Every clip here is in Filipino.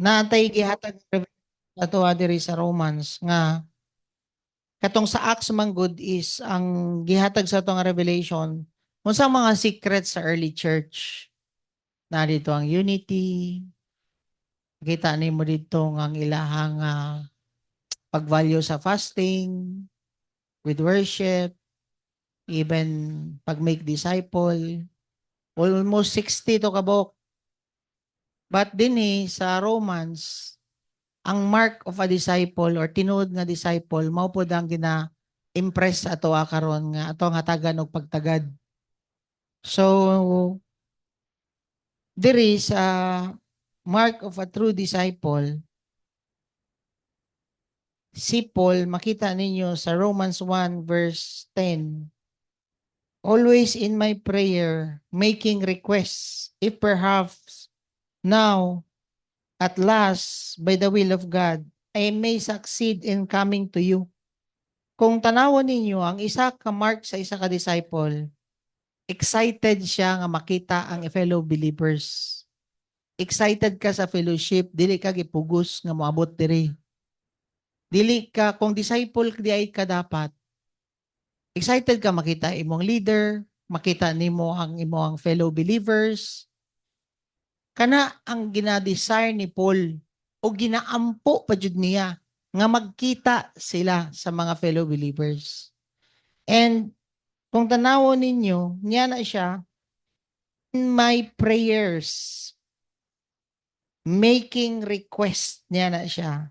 natay gihatag ato diri sa Romans nga katong sa Acts man good is ang gihatag sa atong revelation unsa mga secrets sa early church. Na dito ang unity, kita nimo dito nga ang ilahang pag-value sa fasting, with worship, even pag-make disciple, almost 60 to kabok. But dinhi sa Romans, ang mark of a disciple or tinuod nga disciple mao pod ang gina-impress sa ato karon nga atong hatagan og pagtagad. So diri sa mark of a true disciple, si Paul makita ninyo sa Romans 1 verse 10, always in my prayer making requests if perhaps now at last by the will of God I may succeed in coming to you. Kung tanawon ninyo ang isa ka mark sa isa ka disciple, excited siya nga makita ang fellow believers. Excited ka sa fellowship, dili ka gipugos nga moabot diri. Dili ka, kung disciple di ay ka dapat, excited ka makita imong leader, makita nimo ang imong fellow believers. Kana ang ginadesire ni Paul o ginaampo pa jud niya nga magkita sila sa mga fellow believers. And kung tanawon ninyo, niya na siya, in my prayers, making request niya na siya.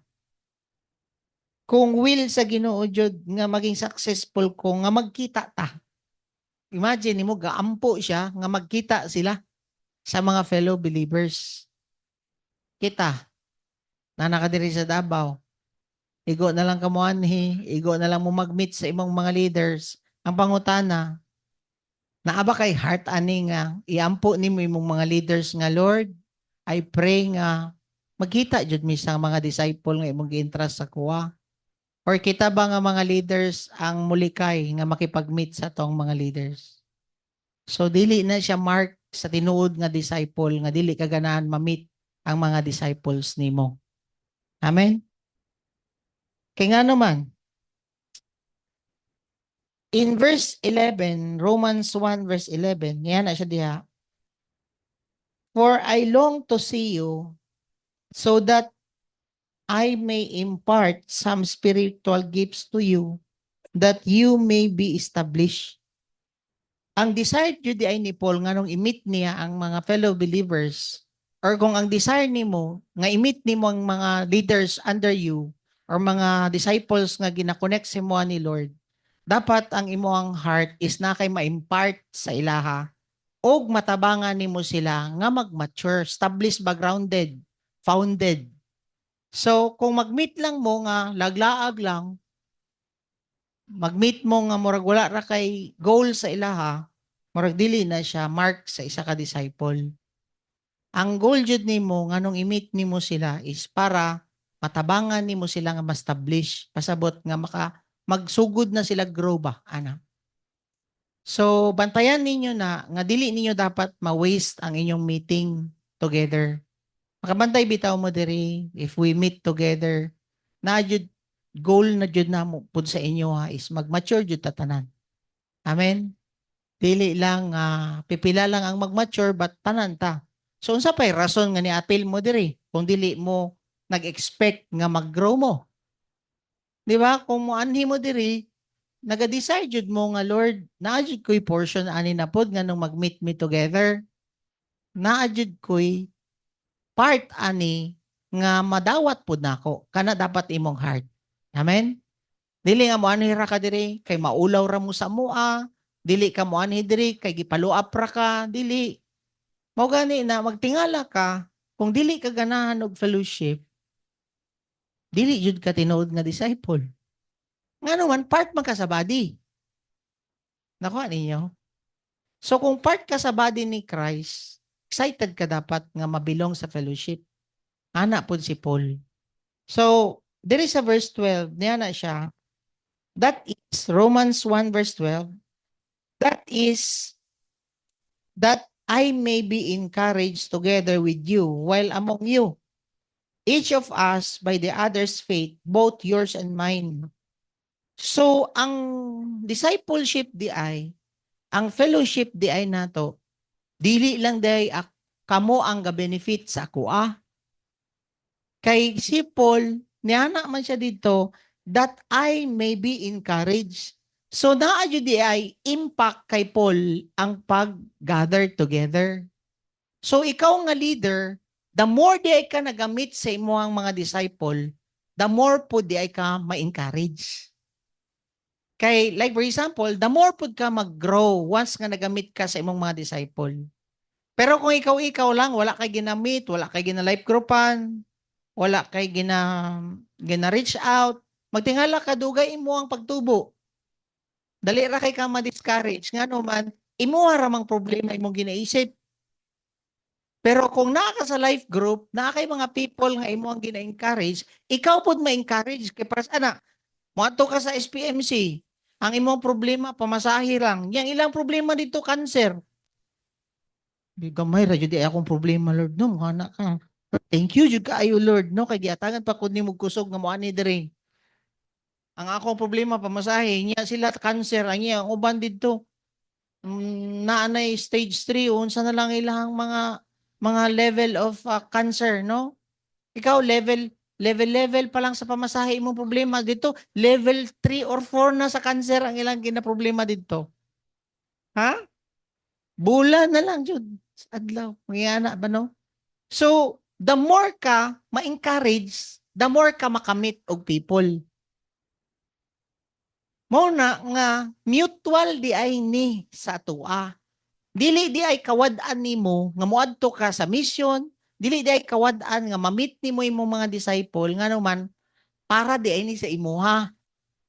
Kung will sa Ginoo jud nga maging successful ko nga magkita ta. Imagine mo gaampo siya nga magkita sila sa mga fellow believers. Kita na nakadiri sa Davao. Igo na lang kamuanhi, igo na lang mo mag-meet sa imong mga leaders. Ang pangutana, naaba kay heart ani nga iampo nimo imong mga leaders nga Lord, I pray nga magkita jud mi sa mga disciple nga imong gi-entrust sa kuwa. Or kita ba nga mga leaders ang mulikay nga makipag-meet sa tong mga leaders? So dili na siya mark sa tinuod nga disciple nga dili ka ganahan ma-meet ang mga disciples nimo. Amen? Kaya nga naman, in verse 11, Romans 1 verse 11, yan na siya diha. For I long to see you so that I may impart some spiritual gifts to you that you may be established. Ang desire jud ay ni Paul nga nung i-meet niya ang mga fellow believers or kung ang desire nimo nga i-meet nimo ang mga leaders under you or mga disciples nga gina-connect sa imo ni Lord, dapat ang imong heart is na kay ma-impart sa ilaha og matabangan nimo sila nga mag-mature, established ba, grounded, founded. So kung mag-meet lang mo nga laglaag lang, mag-meet mo nga murag wala ra kay goal sa ilaha, murag dili na siya mark sa isa ka disciple. Ang goal jud nimo nganong i-meet nimo sila is para matabangan nimo sila nga ma-establish, pasabot nga magsugod na sila grow ba ana. So bantayan ninyo na nga dili ninyo dapat ma-waste ang inyong meeting together. Makabantay bitaw mo diri if we meet together na jud goal na jud namo pud sa inyo is mag-mature jud tatanan. Amen. Dili lang pipila lang ang mag-mature but tanan ta. So unsa pay rason nga ni-appeal mo diri kung dili mo nag-expect nga mag-grow mo? Di ba? Kung moanhi mo diri, naga-decide jud mo nga Lord, naa jud ko'y portion ani na pod nga nung mag-meet me together. Naa jud ko'y part ani nga madawat pod nako. Kana dapat imong heart. Amen. Dili nga moanhi ra ka diri kay maulaw ra mo sa mua, dili ka moanhi diri kay gipaluap ra ka, dili. Mao gani na magtingala ka kung dili ka ganahan og fellowship, dili jud ka tinuod nga disciple. Ngano man part man ka sa body. Nakuha ninyo? So kung part ka sa body ni Christ, excited ka dapat nga mabilong sa fellowship. Ana pod si Paul. So, there is a verse 12, niya na siya. That is Romans 1 verse 12. That is that I may be encouraged together with you while among you. each of us by the other's faith, both yours and mine. So, ang discipleship di ay, ang fellowship di ay nato, dili lang day kamo ang ga-benefit sa ako Kay si Paul, niyana man siya dito, that I may be encouraged. So naa jud di ay impact kay Paul ang pag-gather together. So ikaw nga leader, the more di ay ka nagamit sa imong mga disciple, the more po di ay ka ma-encourage. Kay like for example, the more po ka mag-grow once nga nagamit ka sa imong mga disciple. Pero kung ikaw lang, wala kay ginamit, wala kay gina-life groupan, wala kay gina-reach out, magtingala ka dugay imo ang pagtubo. Dali ra kay ka ma-discourage ngano man imo ra mang problema imong ginaisip. Pero kung naa ka sa life group, naa kay mga people nga imo ang gina-encourage, ikaw pud ma-encourage kay para ana, moadto ka sa SPMC, ang imong problema pamasahe lang. Yang ilang problema dito cancer. Di gamay ra jud akong problema Lord no, ana ka. Thank you jud kaayo Lord no kay giatangan pa kun nimo kusog nga moani diri. Ang akong problema pamasahe niya sila cancer ang uban didto. Naanay stage 3 unsa na lang ilang mga level of cancer no? Ikaw level pa lang sa pamasahe imong problema dito, level 3 or 4 na sa cancer ang ilang ginaproblema didto. Ha? Bula na lang jud adlaw. Ngiyana ba no? So, the more ka ma-encourage, the more ka makamit og people. Mao na nga mutual di ay ni sa tua. Dili di ay kawad-an nimo nga moadto ka sa mission, dili di ay kawad-an nga mamit nimo imong mga disciple nganuman para di ay ni sa imuha.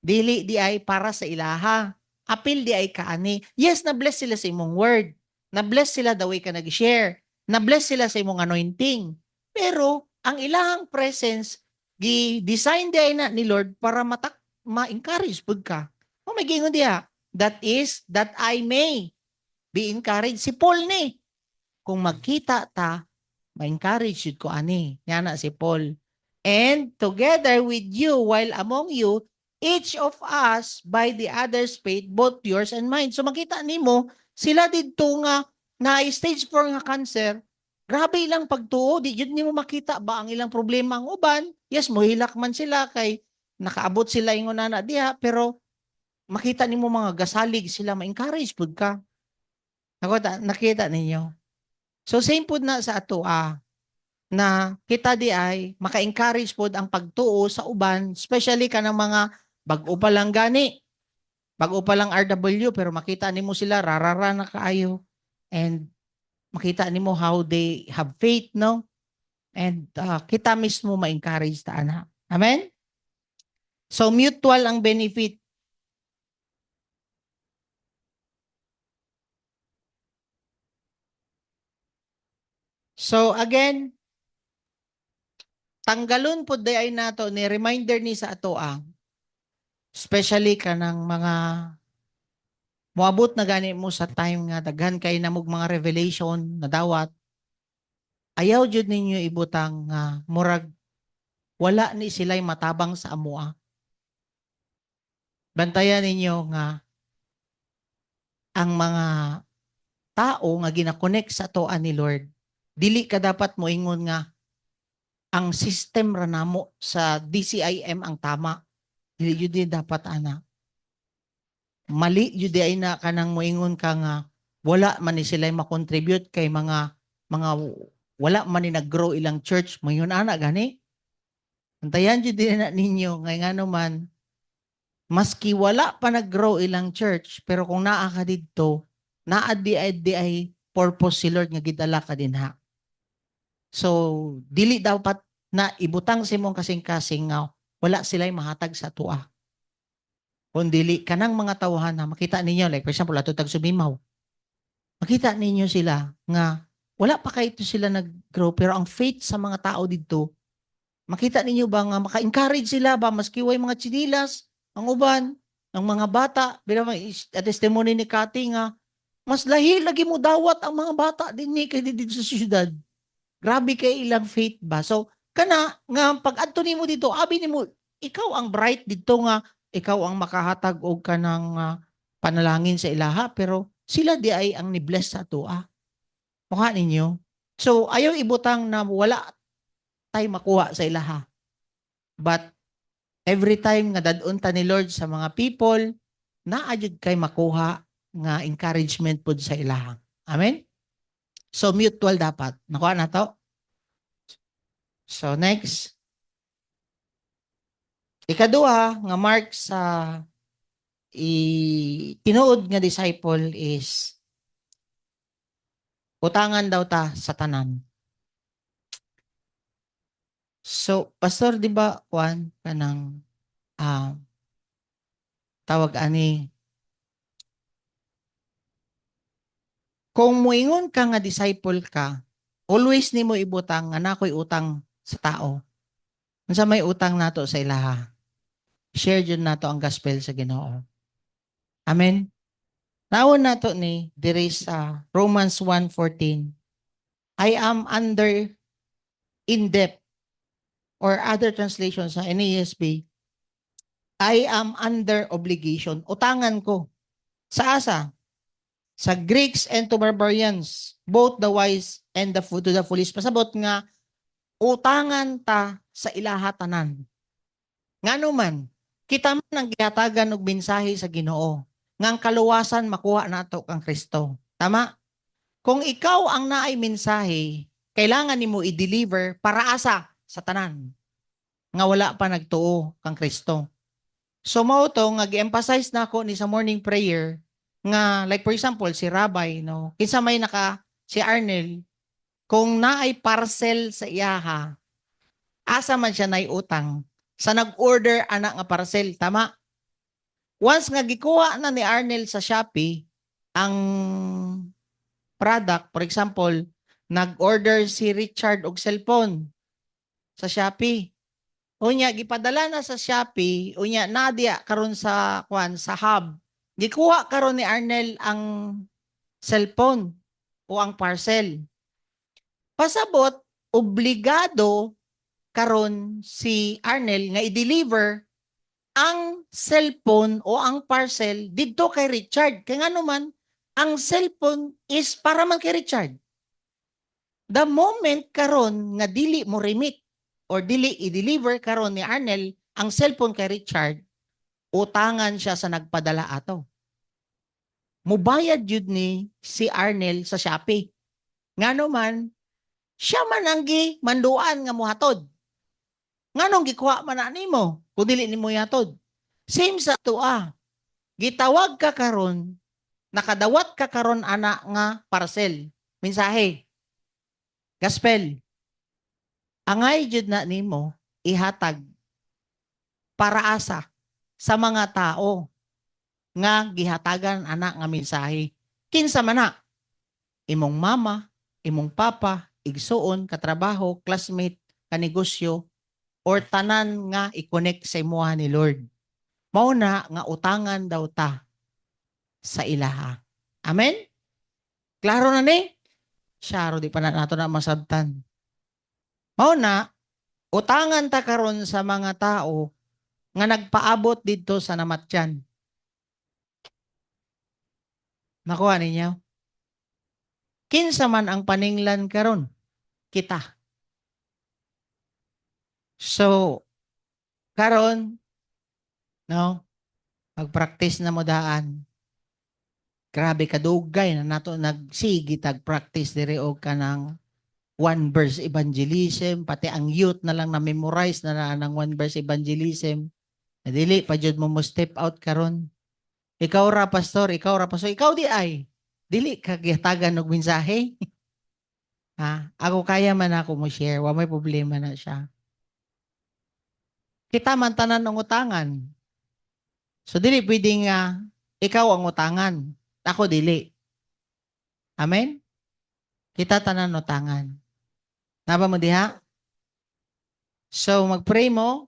Dili di ay para sa ilaha. Apil di ay kaani. Yes, na-bless sila sa imong word. Na-bless sila the way ka nag-share. Na-bless sila sa imong anointing. Pero ang ilahang presence gi-design di ay na ni Lord para ma-encourage pud ka. O may gingon diha, that is that I may be encouraged. Si Paul ni, kung magkita ta, ma-encourage yun ko ani. Yan na si Paul. And together with you, while among you, each of us by the other's faith, both yours and mine. So makita nimo sila didto nga na stage 4 nga cancer, grabe ilang pagtuo, di yun nimo makita ba ang ilang problema ang uban. Yes, mohilak man sila kay nakaabot sila ingon na diha, pero makita nimo mga gasalig sila, ma-encourage pud ka. Nakita ninyo. So same pud na sa ato na kita di ay maka-encourage pod ang pagtuo sa uban, especially kanang mga bag-o pa lang gani. Bag-o pa lang RW pero makita nimo sila rarara na kaayo and makita nimo how they have faith no. And kita mismo ma-encourage ta ana. Amen? So mutual ang benefit. So again, tanggalon po day ay nato ni reminder ni sa ato especially kanang mga moabot na gani mo sa time nga daghan kay namog mga revelation na dawat. Ayaw jud ninyo ibutang nga murag wala ni sila'y matabang sa amoa. Bantayan ninyo nga ang mga tao nga ginakonect sa toa ni Lord, dili ka dapat moingon nga ang system ra namo sa DCIM ang tama. Dili jud dapat ana. Mali jud ay na kanang moingon ka nga wala man ni sila makontribute kay mga wala man ni nag-grow ilang church, mayon ana gani. Antayan jud na ninyo ngay ngano man maski wala pa nag-grow ilang church, pero kung naa ka didto, naa di ay purpose si Lord nga gidala ka dinha. So, dili dapat na ibutang sa imong kasing-kasing nga wala sila'y mahatag sa tua. Kung dili kanang mga tawhan na makita ninyo, like for example, ato tag Subimaw. Makita ninyo sila nga wala pa kay ito sila nag-grow, pero ang faith sa mga tao dito, makita ninyo ba nga maka-encourage sila ba maski way mga chinilas, ang uban, ang mga bata, bila testimony ni Kati nga, mas lahi lagi mo dawat ang mga bata din ni kay dito sa syudad. Grabe kay ilang faith ba? So, Kana nga pag adto nimo dito, abi nimo ikaw ang bright dito nga ikaw ang makahatag og kanang panalangin sa ilaha pero sila di ay ang ni-bless sa atoa. Mukha ninyo. So ayaw ibutang na wala tay makuha sa ilaha. But every time nga dadun ta ni Lord sa mga people, naa jud kay makuha nga encouragement pud sa ilaha. Amen? So mutual dapat. Nakuha na to? So next, ikaduha nga mark sa tinuod nga disciple is utangan daw ta sa tanan. So, pastor, di ba, Juan, kanang tawag ani, kung muingon ka nga disciple ka, always nimo ibutang nga nakoy utang sa tao. Unsa may utang nato sa ilaha? Share jud nato ang gospel sa Ginoo. Amen. Nawon nato ni diri sa Romans 1:14. I am under in debt, or other translations sa NASB, I am under obligation. Utangan ko. Sa asa? Sa Greeks and to barbarians, both the wise and to the foolish. Pasabot nga, utangan ta sa ilaha tanan. Ngano man, kita man ang gihatagan og mensahe sa Ginoo. Ngang kaluwasan makuha nato kang Kristo. Tama? Kung ikaw ang naay mensahe, kailangan nimo i-deliver para asa sa tanan. Nga wala pa nagtuo kang Kristo. So mao to nga gi-emphasize na ako ni sa morning prayer nga like for example si Rabbi no, kinsa may si Arnel kung naay parcel sa iyaha, asa man siya nay utang sa nag-order ana nga parcel, tama? Once nga gikuha na ni Arnel sa Shopee ang product, for example, nag-order si Richard og cellphone sa Shopee. Unya gipadala na sa Shopee, unya nadia karon sa sa hub. Gikuha karon ni Arnel ang cellphone o ang parcel. Pasabot obligado karon si Arnel nga i-deliver ang cellphone o ang parcel didto kay Richard. Kay ngano man ang cellphone is para man kay Richard. The moment karon nga dili mo remit or dili i-deliver karon ni Arnel ang cellphone kay Richard, utangan siya sa nagpadala ato. Mubayad jud ni si Arnel sa Shopee. Ngano man, siya man ang manduan nga muhatod. Nganong gikuha man na nimo kung dili nimo yatod. Same sa tua. Gitawag ka karon, nakadawat ka karon ana nga parcel. Mensahe. Gospel. Angay jud na nimo ihatag para asa sa mga tao nga gihatagan anak nga mensahe. Kinsa man na? Imong mama, imong papa, igsuon, katrabaho, classmate, kanegosyo, or tanan nga i-connect sa imuha ni Lord. Mao na nga utangan daw ta sa ilaha. Amen? Klaro na ni? Syaro, di pa na nato na masabtan. Mao na, utangan ta karon sa mga tao nga nagpaabot dito sa namatyan. Nakuha ninyo? Kinsa man ang paninglan karon? Kita. So, karon, no, mag-practice na mo daan. Grabe kadugay na nato nagsigi tag-practice diri og kanang one verse evangelism, pati ang youth na lang na memorize na ng one verse evangelism. Dili pa jud mo step out karon. Ikaw ra pastor, ikaw di ay. Dili ka gihatagan og mensahe. Ha? Ako kaya man ako mo share, wa may problema na siya. Kita man tanan ng utangan. So dili pwedeng ikaw ang utangan. Ako dili. Amen? Kita tanan utangan. Naba mo diha? So magpray mo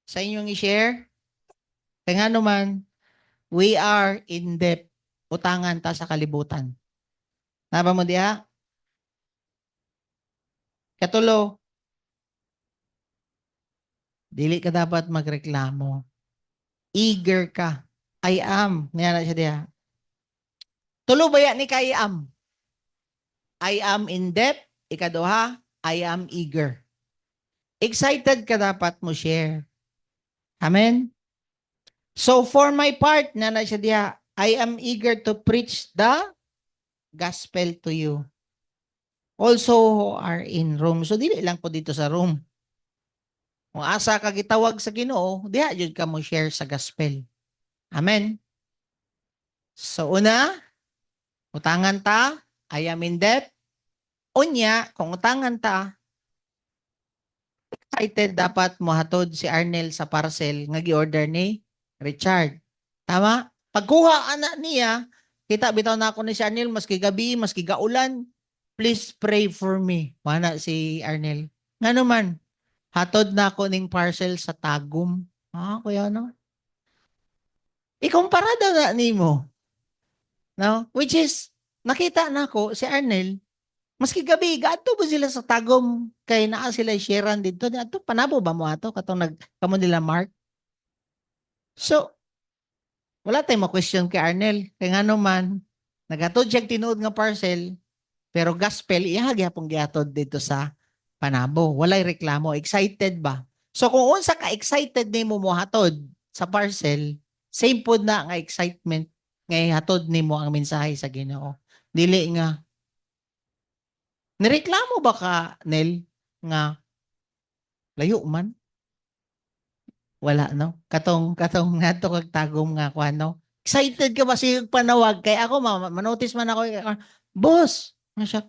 sa inyong i-share. Kaya nga naman, we are in debt. Utangan ta sa kalibutan. Naba mo diha? Katulo, Dili ka dapat magreklamo. Eager ka. I am. Niya na siya diya. Tulo ba yan ni ka I am? I am in depth. Ikaduha, I am eager. Excited ka dapat mo share. Amen? So for my part, na siya diya, I am eager to preach the gospel to you. Also who are in Rome. So dili lang po dito sa Rome. Kung asa ka gitawag sa Ginoo, diha jud ka mo share sa gospel. Amen. So una, utangan ta, I am in debt. Unya, kung utangan ta, excited dapat mohatod si Arnel sa parcel nga gi-order ni Richard. Tama? Pagkuha ana niya, kita bitaw na ako ni si Arnel maski gabi, maski gaulan, please pray for me. Mana si Arnel. Nga naman, hatod na ako ning parcel sa Tagum. Kuya no? Ikumpara daw na nimo. No? Which is, nakita na ko si Arnel, maski gabi, gato ba sila sa Tagum kay naa sila sharean dito. Ato, panabo ba mo ato? Katong kamo nila Mark. So, wala tayong ma-question kay Arnel. Kaya nga naman, nagatod siya tinuod nga parcel, pero gospel, ihagi hapong giatod dito sa Panabo. Walay reklamo. Excited ba? So kung unsa ka excited nimo mo hatod sa parcel, same pod na nga excitement nga hatod nimo ang mensahe sa Ginoo. Dili nga nireklamo ba ka, Nel, nga layo man? Wala, no? Katong nato kag tagom nga kuan, no? Excited ka ba sa panawag? Kay ako, manotice man ako, boss, ano siya?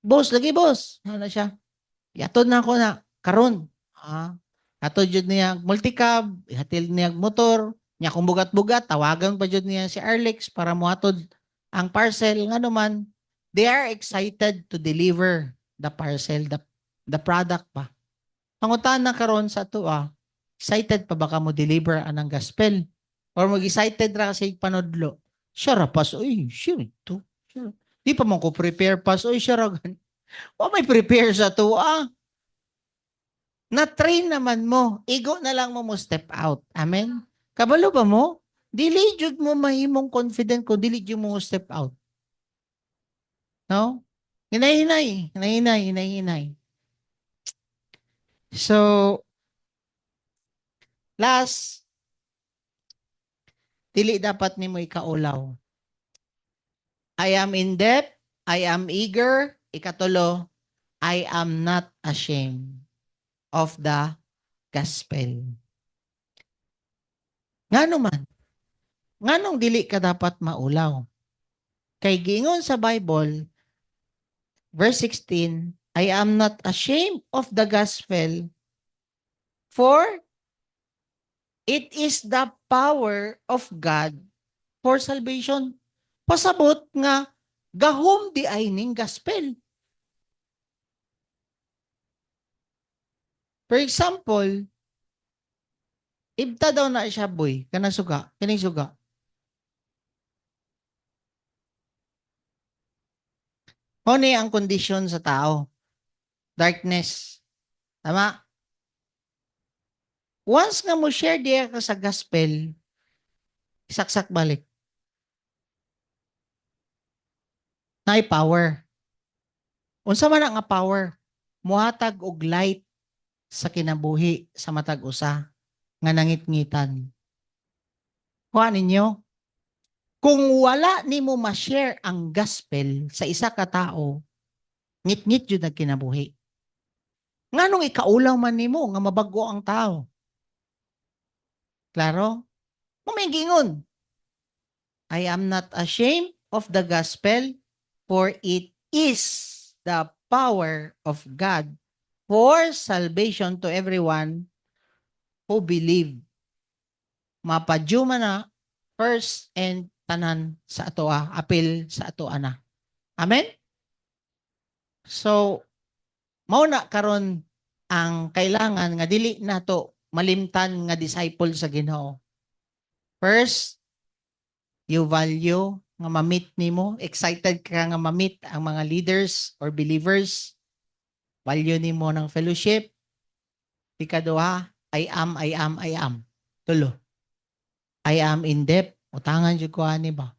Boss, lagi boss. Ano siya? Yatod na ako na, karon. Atod jud niya multicab, ihatil niya motor, nya kung bugat-bugat, tawagan pa jud niya si Arlex para mohatod ang parcel nga naman. They are excited to deliver the parcel, the product pa. Pangutan na karon sa tuwa, excited pa ba ka mo deliver anang gospel? Or mag-excited ra kasi panudlo? Siya ra pas, uy, sure ito. Sure. Di pa man ko prepare pas, uy, siya ra gan. O may prepare sa tuwa. Na-train naman mo. Igo na lang mo step out. Amen? Kabalo ba mo? Dili jud mo mahimong confident ko, dili jud mo step out. No? Hinay-hinay. So, last, dili dapat nimo ikaulaw. I am in debt, I am eager, ikatulo, I am not ashamed of the gospel. Ngano man? Nganong dili ka dapat maulaw? Kay giingon sa Bible, verse 16, I am not ashamed of the gospel, for it is the power of God for salvation. Pasabot nga, gahom di ay ning gospel. For example, ibta daw na siya boy, kanang suga, kining suga. Ano ang kondisyon sa tao? Darkness. Tama? Once nga mo share diya ka sa gospel, saksak balik. Naay power. Unsa man nga power? Muhatag og light sa kinabuhi sa matag usa nga nangitngitan. Kuha ninyo, kung wala nimo ma-share ang gospel sa isa ka tao, ngit-ngit jud ang kinabuhi. Nganong ikaulaw man nimo nga mabago ang tao? Klaro? Mamingingon. I am not ashamed of the gospel, for it is the power of God for salvation to everyone who believe. Mapadyo na first and tanan sa atoa, apil sa atoa na. Amen? So, mauna karon ang kailangan nga dili nato malimtan nga disciple sa Ginoo. First, you value nga ma-meet nimo, excited ka nga ma-meet ang mga leaders or believers. Value nimo ng fellowship. Ikaduha, I am, I am, I am. Tulo. I am in debt. Utangan jud ko ani ba?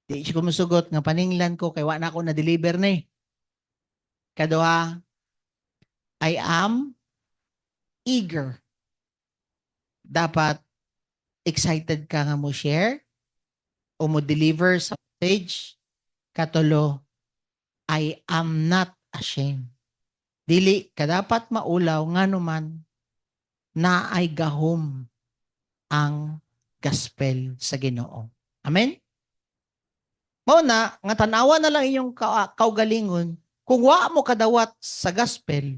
Di siya kumusugot nga paninglan ko kay wa na ako na-deliver ni. Kaduha, I am eager. Dapat excited ka nga mo share o mo deliver sa message. Katulo, I am not ashamed. Dili ka dapat maulaw nga naman na ay gahom ang gospel sa Ginoo. Amen? Mao na, nga tanawa na lang inyong kaugalingon, kung wa mo kadawat sa gospel,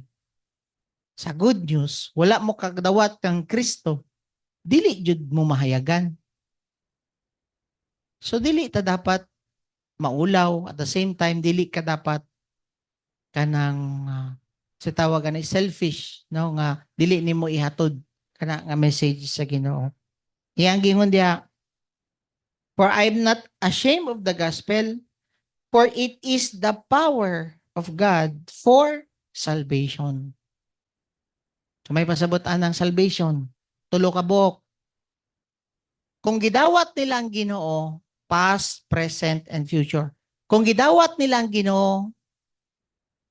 sa good news, wala mo kadawat kang Kristo, dili jud mo mahayagan. So dili ta dapat maulaw, at the same time dili ka dapat kanang sa tawagan ay selfish, no, nga dili nimo ihatod kana nga message sa Ginoo. Iyang gingon dia, for I'm not ashamed of the gospel, for it is the power of God for salvation. So may pasabutan ng salvation. Tulo ka buok. Kung gidawat nila ang Ginoo, past, present, and future. Kung gidawat nila ang Ginoo,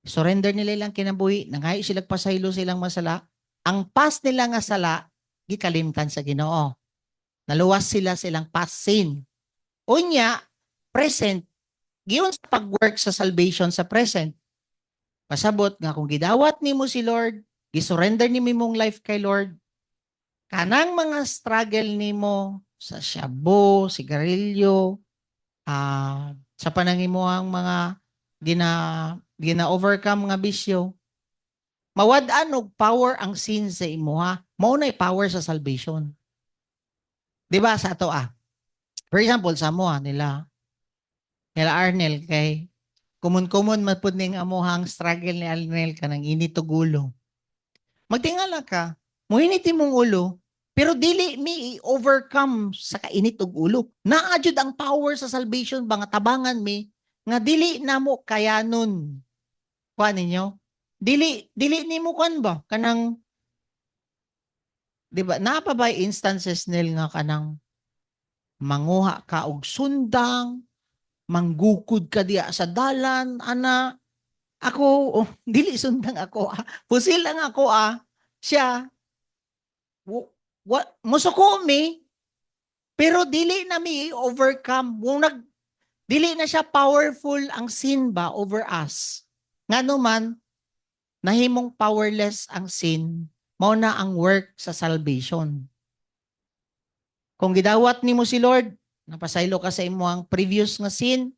surrender nila ilang kinabuhi, nangayo sila pasaylo silang masala, ang past nila nga sala, gikalimtan sa Ginoo. Naluwas sila silang past sin. Unya, present, giyon sa pag-work sa salvation sa present. Pasabot nga kung gidawat nimo si Lord, gisurrender nimo imong life kay Lord, kanang mga struggle nimo sa shabu, sigarilyo, sa panangimuhang mga gina-overcome nga bisyo, mawad-an og power ang sin sa imuha. Mao nay power sa salvation. Di ba sa ato For example, sa amuha nila Arnel kay kumun-kumun mapud ning amuhang struggle ni Arnel kanang init og ulo. Magtingala ka, muhinit imong ulo, pero dili mi overcome sa kainit og ulo. Naa jud ang power sa salvation ba nga tabangan mi nga dili namo kayanon. Kuan ninyo? Dili nimo kan ba kanang, di ba? Naa pa ba instances nil nga kanang manguha ka og sundang, manggukod ka diya sa dalan, ana ako, dili sundang ako pusil lang ako siya, musuko mi, pero dili na mi overcome. Dili na siya powerful ang sin ba over us. Nga naman, nahimong powerless ang sin, mao na ang work sa salvation. Kung gidawat nimo si Lord, napasaylo ka sa imong previous nga sin.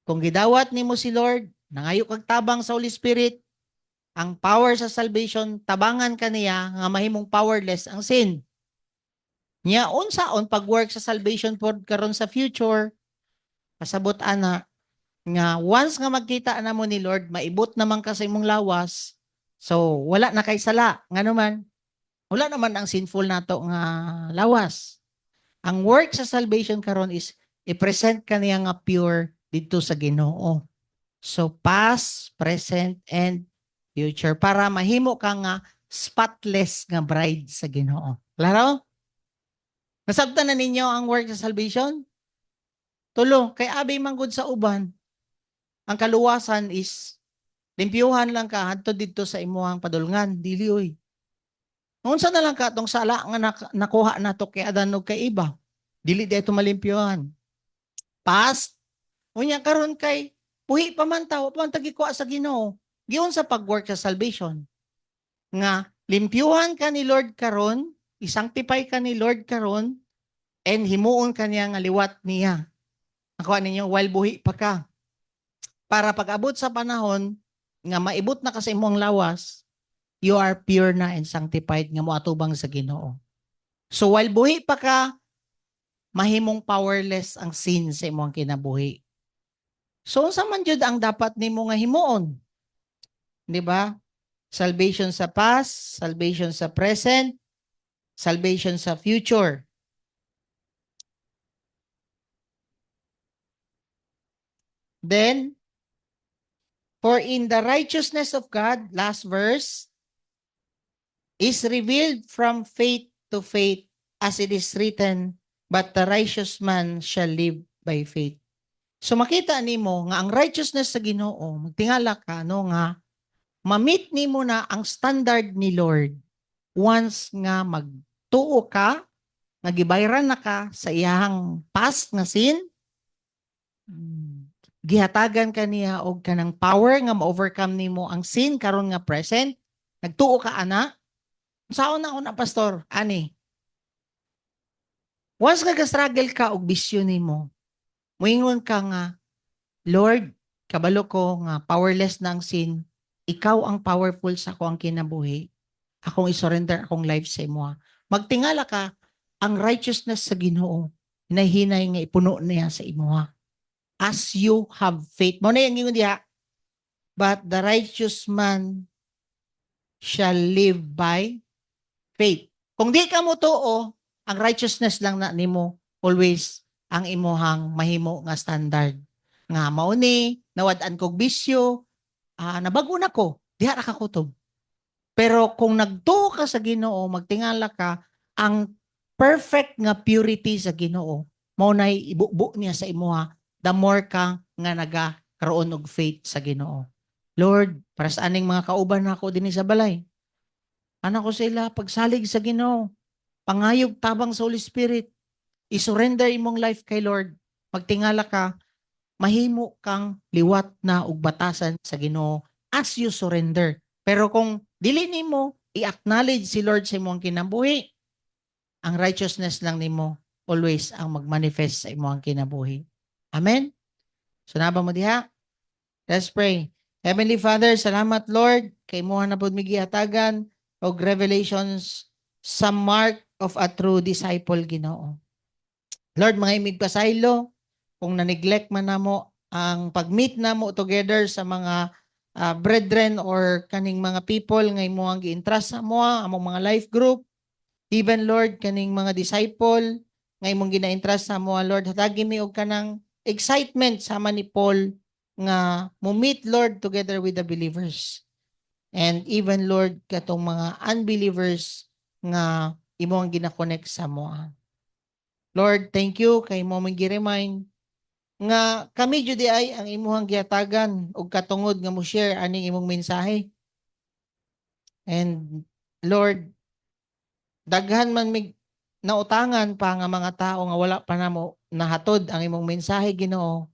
Kung gidawat nimo si Lord, nangayo kag tabang sa Holy Spirit, ang power sa salvation, tabangan ka niya nga mahimong powerless ang sin. Nya unsaon pag-work sa salvation pod karon sa future, pasabot ana nga once nga magkita na mo ni Lord, maibot naman ka sa imong lawas. So wala na kay sala, nga naman wala naman ang sinful nato nga lawas. Ang work sa salvation karon is i-present ka niya nga pure dito sa Ginoo. So past, present, and future para mahimo ka nga spotless nga bride sa Ginoo. Klaro? Nasabtan na ninyo ang work sa salvation? Tulo, kay abi manggod sa uban, ang kaluwasan is limpyuhan lang ka hadto dito sa imuhang padulngan, dili oy. Unsa na lang ka tong sala nga nakuha nato kay Adan ug kay Eva. Dili dito malimpyuhan. Past, unya karon kay puhi pa man tawo, pa man tagikuha sa Ginoo. Giyon sa pag-work sa salvation. Nga limpyuhan ka ni Lord karon, isanctify ka ni Lord karon, and himuon ka niya nga liwat niya. Nakuha ninyo, while buhi pa ka. Para pag-abot sa panahon, nga maibot na ka sa imong lawas, you are pure na and sanctified nga moatubang sa Ginoo. So while buhi pa ka, mahimong powerless ang sin sa imong kinabuhi. So unsa man jud ang dapat nimo nga himuon? Di ba? Salvation sa past, salvation sa present, salvation sa future. Then, for in the righteousness of God, last verse, is revealed from faith to faith, as it is written, but the righteous man shall live by faith. So makita nimo nga ang righteousness sa Ginoo, magtingala ka no nga ma-meet nimo na ang standard ni Lord once nga magtuo ka, nga gibayran na ka sa iyang past nga sin, gihatagan ka niya og kanang power nga ma-overcome nimo ang sin karon nga present, nagtuo ka ana. Saon na una pastor, ani. Once nga struggle ka og bisyo nimo, moingon ka nga, Lord, kabalo ko nga powerless na ang sin, ikaw ang powerful sa akong kinabuhi. Akong isurrender akong life sa imo. Magtingala ka, ang righteousness sa Ginoo, hinay-hinay nga ipuno niya sa imo. As you have faith. Mo na yung ingon diha, but the righteous man shall live by faith. Kung di ka mo tuo, ang righteousness lang na nimo always ang imuhang mahimo nga standard. Nga mauni, nawad-an kog bisyo, nabago na ko, diha ra ka kutob. Pero kung nagtuo ka sa Ginoo, magtingala ka, ang perfect nga purity sa Ginoo, mao nay ibubo niya sa imuha, the more ka nga nagakaroon og faith sa Ginoo. Lord, para sa aning mga kauban nako dinhi sa balay, anak ko sila pagsalig sa Ginoo, pangayog tabang sa Holy Spirit, isurrender imong life kay Lord. Magtingala ka, mahimo kang liwat na og batasan sa Ginoo as you surrender. Pero kung dili nimo i-acknowledge si Lord sa imong kinabuhi, ang righteousness lang nimo always ang magmanifest sa imong kinabuhi. Amen? So naba mo diha? Let's pray. Heavenly Father, salamat Lord, kay mo na pud migihatagan og revelations sa mark of a true disciple Ginoo. Lord, mga imig pasaylo, kung na-neglect man namo ang pag-meet namo together sa mga brethren or kaning mga people nga imo ang gi-entrust sa mo, among mga life group, even Lord kaning mga disciple nga imong gina-entrust sa mo, Lord, hatagi mi og kanang excitement sama ni Paul nga mo meet Lord together with the believers. And even Lord katong mga unbelievers nga imo ang gina-connect sa mo. Lord, thank you kay mo mong gi-remind nga kami jud ay ang imuhang gihatagan og katungod nga mo share aning imong mensahe. And Lord, daghan man mig nautangan pa nga mga tao nga wala pa namo nahatod ang imong mensahe Ginoo.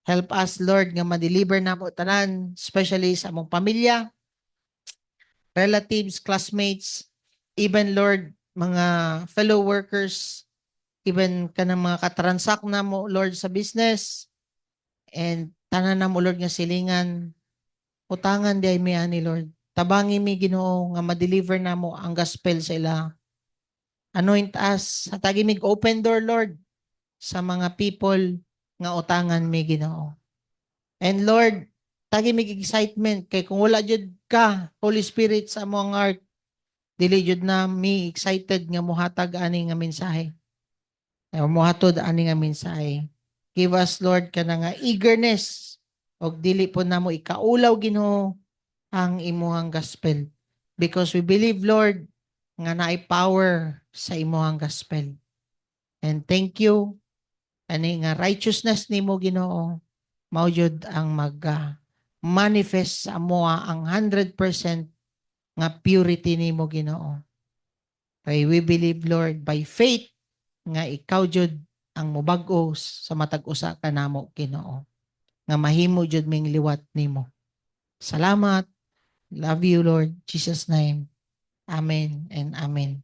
Help us Lord nga ma-deliver namo tanan, especially sa among pamilya, relatives, classmates, even Lord mga fellow workers, even kanang mga katransak namo Lord sa business. And tanan na mo Lord nga silingan, utangan di ay mi ani Lord. Tabangi mi Ginoo nga ma-deliver na mo ang gospel sa ila. Anoint us, hatagi mig open door Lord sa mga people nga utangan mi Ginoo. And Lord, tagi mig excitement kay kung wala jud ka Holy Spirit sa among heart, dili jud na mi excited nga mohatag ani nga mensahe. Mohatod ani nga mensahe. Give us, Lord, ka nga eagerness og dili po na mo ikaulaw Ginoo ang imuhang gospel. Because we believe, Lord, nga naay power sa imuhang gospel. And thank you, ani nga righteousness nimo Ginoo, mao jud ang manifest sa amoa ang 100% nga purity nimo Ginoo. Kay we believe, Lord, by faith, nga ikaw jud ang mubag-o sa matag usa ka namo Ginoo nga mahimo jud ming liwat nimo. Salamat. Love you Lord Jesus name. Amen and amen.